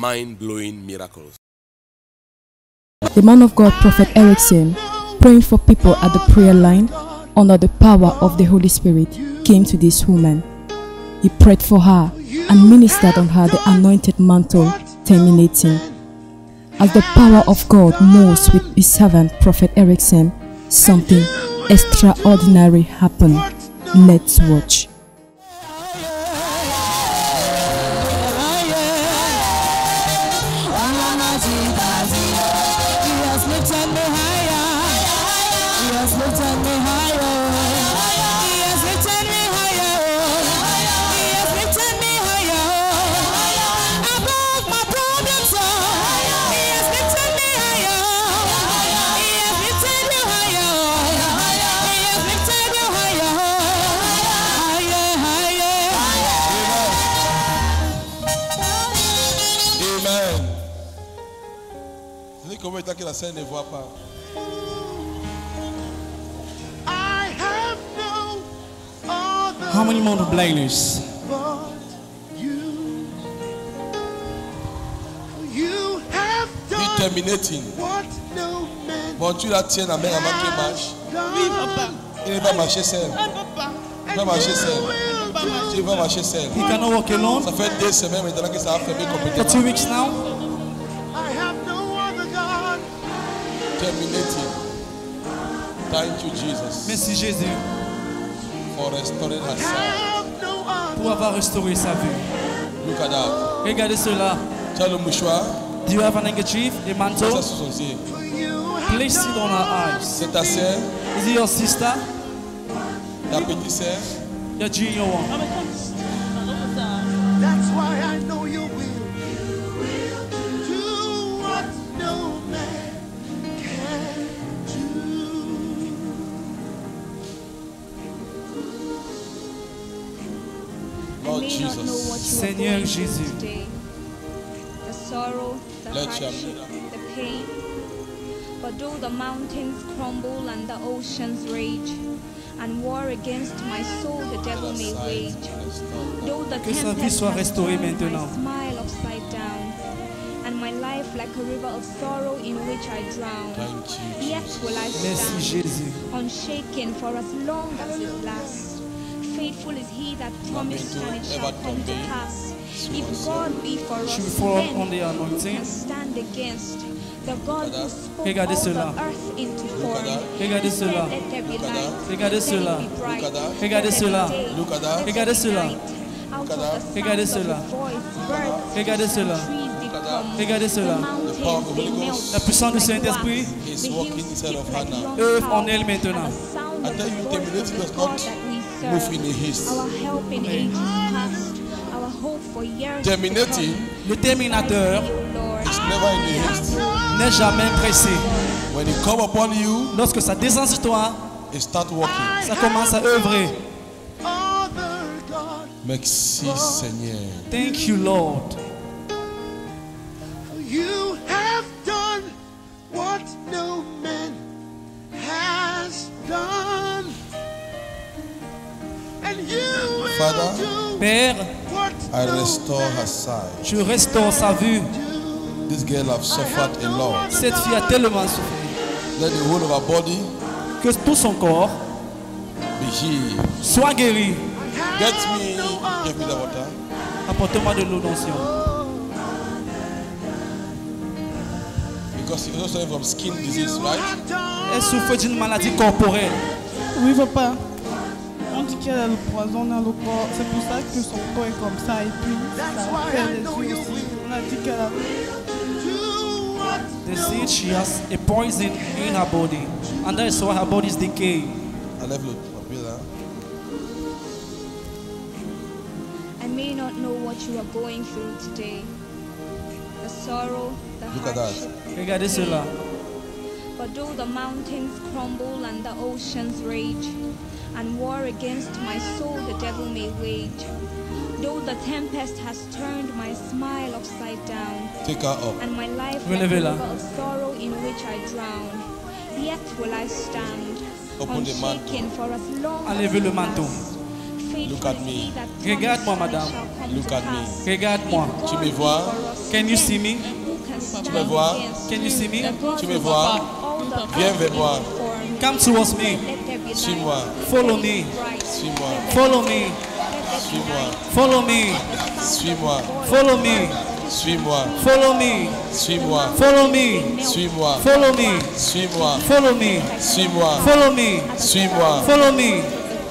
mind-blowing miracles. The man of God, Prophet Erickson, praying for people at the prayer line under the power of the Holy Spirit, came to this woman. He prayed for her and ministered on her the anointed mantle, terminating. As the power of God moves with his servant, Prophet Erickson, something extraordinary happened. Let's watch. How many more blindness? Terminating. Bon, tu la tiens, la mère a manqué marche. Oui, papa. Il va marcher seul. Il va marcher seul. Il va marcher seul. He cannot walk alone. Ça fait 2 semaines maintenant que ça a fermé complètement. For 2 weeks now. Terminating. Thank you, Jesus. Merci Jésus. For restoring her sight. Pour avoir restauré sa vue. Look at that. Regardez cela. Tu as le mouchoir. Do you have an handkerchief, a mantle? Ça sur son yeux. Place it on her eyes. C'est ta sœur. Is it your sister? Ta petite sœur. Your junior one. That's why I know you will do what no man can do. Lord Jesus. Seigneur Jésus. The sorrow, the hardship, the pain. But though the mountains crumble and the oceans rage, and war against my soul the devil may wage, though the tempest has turned my smile upside down, and my life like a river of sorrow in which I drown, yet will I stand, unshaken for as long as it lasts. Faithful is he that promised, and it shall come to pass. If God be for us, then who can stand against? The God who spoke all the earth into form. Regardez cela. Let there be light. Regardez cela. Regardez cela. Regardez cela. Regardez cela. Regardez cela. Regardez cela. La puissance du Saint-Esprit œuvre en elle maintenant. Move in haste. Terminating. Le terminateur n'est jamais pressé. When it come upon you, lorsque ça descend sur toi, it start working. Ça commence à œuvrer. Merci Seigneur. Thank you, Lord. You have done what no man has done. And you Father, Père, I restore her sight. Je restaure sa vue. This girl have suffered a lot. Cette fille a tellement souffert. Let the whole of her body que tout son corps be healed. Soit guéri. Give me the water. Apporte-moi de l'eau d'onction. Because you're suffering from skin disease, right? Elle souffre d'une maladie corporelle. Oui, papa. On dit qu'elle a le poison dans le corps. C'est pour ça que son corps est comme ça. Et puis, ça fait les yeux aussi. On a dit qu'elle a... They say she has a poison in her body. And that is why her body is decaying. I may not know what you are going through today. The sorrow, the hardship. Regardez cela. But though the mountains crumble and the oceans rage, and war against my soul the devil may wage, though the tempest has turned my smile upside down, take her up, and my life like a river of sorrow in which I drown, yet will I stand, unshaken for as long as it lasts. Look at me. Regarde-moi, madame. Look at me. Regarde-moi. Tu me vois? Can you see me? Tu me vois? Can you see me? Tu me vois? Viens vers moi. Come towards me. Suis-moi. Follow me. Suis-moi. Follow me. Suis-moi. Follow me. Suis-moi. Follow me. Suis-moi. Follow me. Suis-moi. Follow me. Suis-moi. Follow me. Suis-moi. Follow me. Suis-moi. Follow me. Suis-moi. Follow me.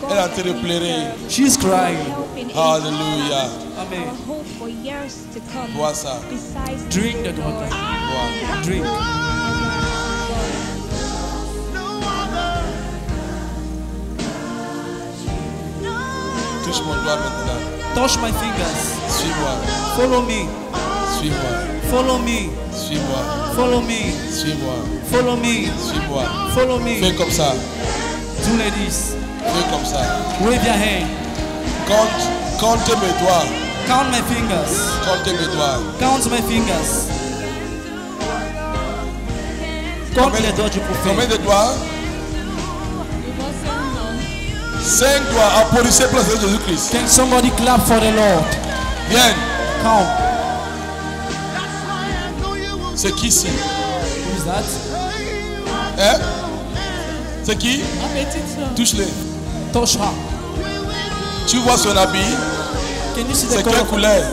Elle est en train de pleurer. She's crying. Hallelujah. Amen. Bois ça. Drink the water. Bois. Drink. Touche mon doigt maintenant. Touch my fingers. Suis-moi. Follow me. Suis-moi. Follow me. Suis-moi. Follow me. Suis-moi. Follow me. Suis-moi. Follow me. Fais comme ça. Do ladies. Fais comme ça. Wave your hand. Compte mes doigts. Count my fingers. Compte mes doigts. Count my fingers. Compte les doigts du Combien prophète. de doigts? 5 doigts. Applaudissez pour le Seigneur Jésus-Christ. Can somebody clap for the Lord? Viens. Count. C'est qui ici? Who is that? Hein? C'est qui? Ma petite soeur. Touche-les. Touch her. Tu vois son habit? Can you see the C'est color? quelle couleur?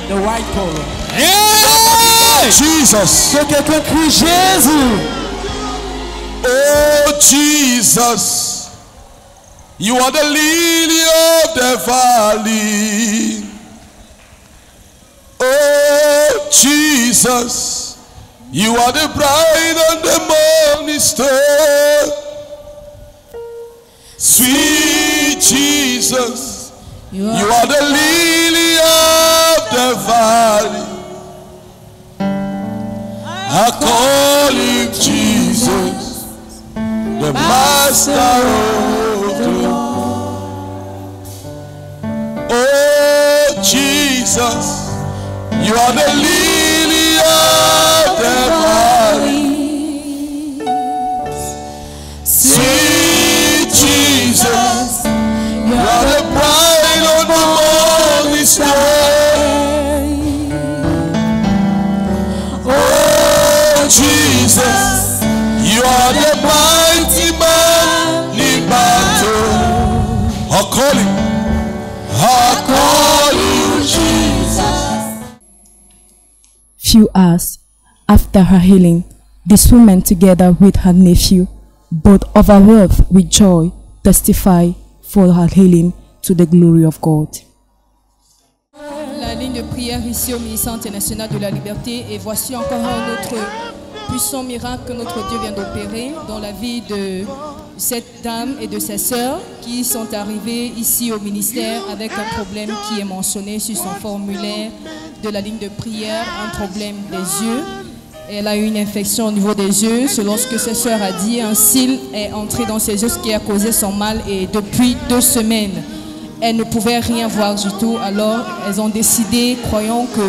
The white color. Hey! Jesus! Que quelqu'un crie Jésus. Oh Jesus! You are the lily of the valley. Oh Jesus! You are the bright and the morning star. Sweet Jesus, you are the lily of the valley. I call you Jesus, the master of the world. Oh Jesus, you are the lily of the valley. Sweet Jesus, you are the bright on the morning star. Oh Jesus, you are the mighty man in battle. I call you Jesus. Few hours after her healing, this woman, together with her nephew, both overwhelmed with joy, testify for her healing to the glory of God. La ligne de prière ici au ministère international de la liberté, et voici encore un autre puissant miracle que notre Dieu vient d'opérer dans la vie de cette dame et de ses sœurs qui sont arrivées ici au ministère avec un problème qui est mentionné sur son formulaire de la ligne de prière, un problème des yeux. Elle a eu une infection au niveau des yeux, selon ce que ses sœurs a dit. Un cil est entré dans ses yeux, ce qui a causé son mal. Et depuis 2 semaines, elle ne pouvait rien voir du tout. Alors, elles ont décidé, croyant que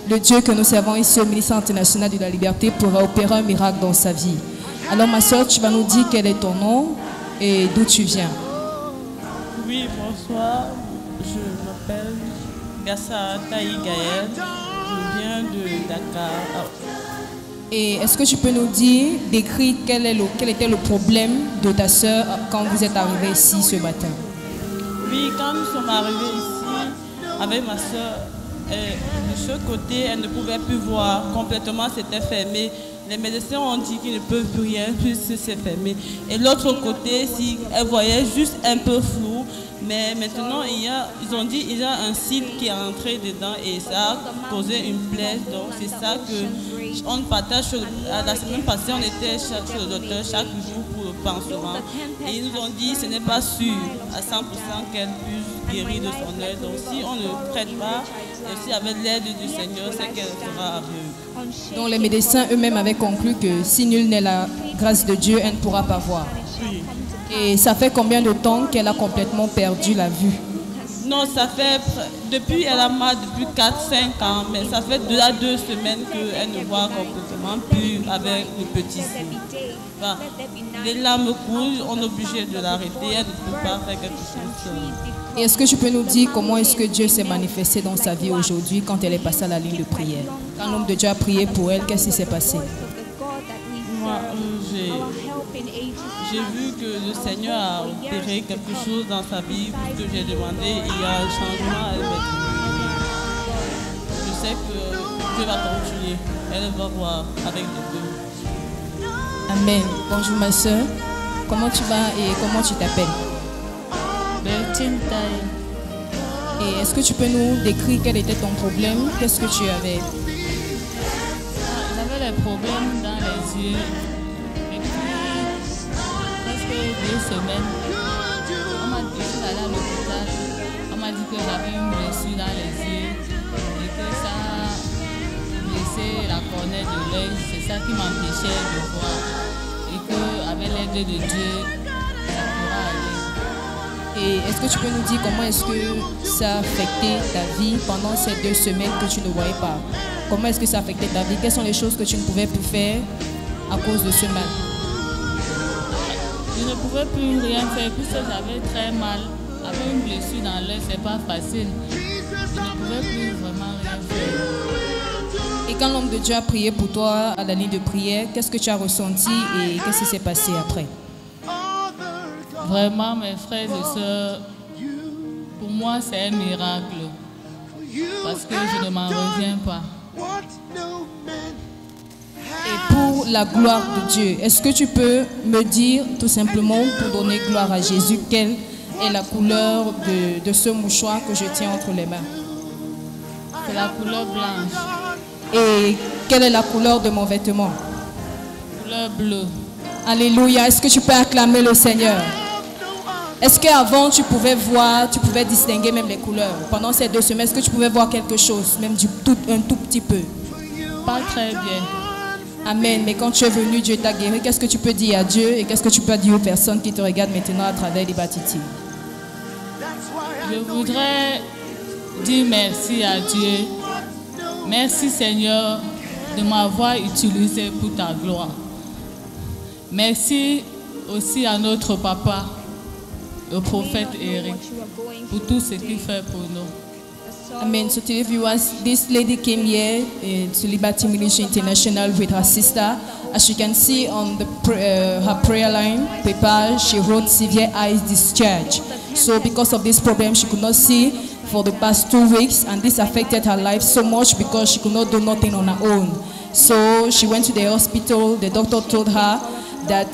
le Dieu que nous servons ici au ministère international de la liberté pourrait opérer un miracle dans sa vie. Alors, ma soeur, tu vas nous dire quel est ton nom et d'où tu viens. Oui, bonsoir. Je m'appelle Gassa Taï Gaël. Je viens de Dakar. Et est-ce que tu peux nous dire, décrire quel était le problème de ta sœur quand vous êtes arrivés ici ce matin? Oui, quand nous sommes arrivés ici avec ma soeur, de ce côté, elle ne pouvait plus voir. Complètement, c'était fermé. Les médecins ont dit qu'ils ne peuvent plus rien, puisque c'est fermé. Et l'autre côté, si elle voyait juste un peu flou, mais maintenant, ils ont dit qu'il y a un cil qui est entré dedans et ça a causé une plaie. Donc, c'est ça qu'on partage. La semaine passée, on était chez le docteur chaque jour pour le pansement. Et ils nous ont dit que ce n'est pas sûr à 100% qu'elle puisse guérir de son œil. Donc, si on ne traite pas, et si avec l'aide du Seigneur, c'est qu'elle sera aveugle. Donc, les médecins eux-mêmes avaient conclu que si nul n'est la grâce de Dieu, elle ne pourra pas voir. Oui. Et ça fait combien de temps qu'elle a complètement perdu la vue? Non, ça fait depuis elle a mal depuis 4-5 ans, mais ça fait 2 semaines qu'elle ne voit complètement plus avec le petit. Enfin, les larmes coulent, on est obligé de l'arrêter, elle ne peut pas faire quelque chose. Et est-ce que tu peux nous dire comment est-ce que Dieu s'est manifesté dans sa vie aujourd'hui quand elle est passée à la ligne de prière? Quand l'homme de Dieu a prié pour elle, qu'est-ce qui s'est passé? Moi, j'ai vu que le Seigneur a opéré quelque chose dans sa vie, puisque j'ai demandé, il y a un changement, elle va trouver. Je sais que Dieu va continuer, elle va voir avec les deux. Amen. Bonjour ma soeur, comment tu vas et comment tu t'appelles? Bertine Taille. Et est-ce que tu peux nous décrire quel était ton problème? Qu'est-ce que tu avais? J'avais des problèmes dans les yeux. Et puis, presque 2 semaines, on m'a dit que j'allais à l'hôpital. On m'a dit que j'avais une blessure dans les yeux et que ça a blessé la cornée de l'œil. C'est ça qui m'empêchait de voir. Et qu'avec l'aide de Dieu, ça pourra aller. Et est-ce que tu peux nous dire comment est-ce que ça a affecté ta vie pendant ces 2 semaines que tu ne voyais pas? Comment est-ce que ça a affecté ta vie? Quelles sont les choses que tu ne pouvais plus faire à cause de ce mal? Je ne pouvais plus rien faire puisque j'avais très mal. Avec une blessure dans l'œil, c'est pas facile. Je ne pouvais plus vraiment rien faire. Et quand l'homme de Dieu a prié pour toi à la ligne de prière, qu'est-ce que tu as ressenti et qu'est-ce qui s'est passé après? Vraiment, mes frères et sœurs, pour moi, c'est un miracle. Parce que je ne m'en reviens pas. Et pour la gloire de Dieu, est-ce que tu peux me dire tout simplement, pour donner gloire à Jésus, quelle est la couleur de ce mouchoir que je tiens entre les mains? C'est la couleur blanche. Et quelle est la couleur de mon vêtement? Couleur bleue. Alléluia. Est-ce que tu peux acclamer le Seigneur? Est-ce qu'avant tu pouvais voir, tu pouvais distinguer même les couleurs? Pendant ces 2 semaines, est-ce que tu pouvais voir quelque chose, même un tout petit peu? Pas très bien. Amen. Mais quand tu es venu, Dieu t'a guéri. Qu'est-ce que tu peux dire à Dieu et qu'est-ce que tu peux dire aux personnes qui te regardent maintenant à travers Liberty TV? Je voudrais dire merci à Dieu. Merci Seigneur de m'avoir utilisé pour ta gloire. Merci aussi à notre papa, le prophète Eric, pour tout ce qu'il fait pour nous. Amen. So today, viewers, this lady came here to Liberty Ministry International with her sister. As you can see on the her prayer line paper, she wrote severe eye discharge. So because of this problem, she could not see for the past 2 weeks, and this affected her life so much because she could not do nothing on her own. So she went to the hospital. The doctor told her that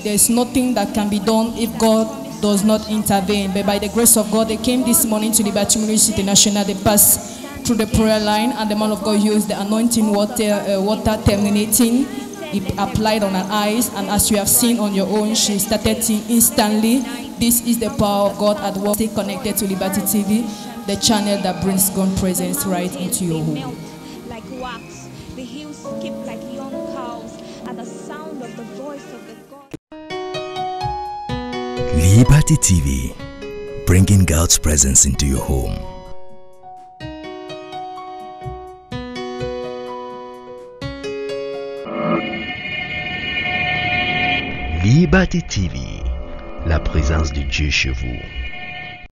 there's nothing that can be done if God does not intervene. But by the grace of God, they came this morning to Liberty Ministry International. They passed through the prayer line, and the man of God used the anointing water terminating. He applied on her eyes, and as you have seen on your own, she started seeing instantly. This is the power of God at work. Stay connected to Liberty TV, the channel that brings God's presence right into your home. Like wax, the hills skip like young cows at the sound of the voice of the God. Liberty TV, bringing God's presence into your home. Liberty TV, la présence de Dieu chez vous.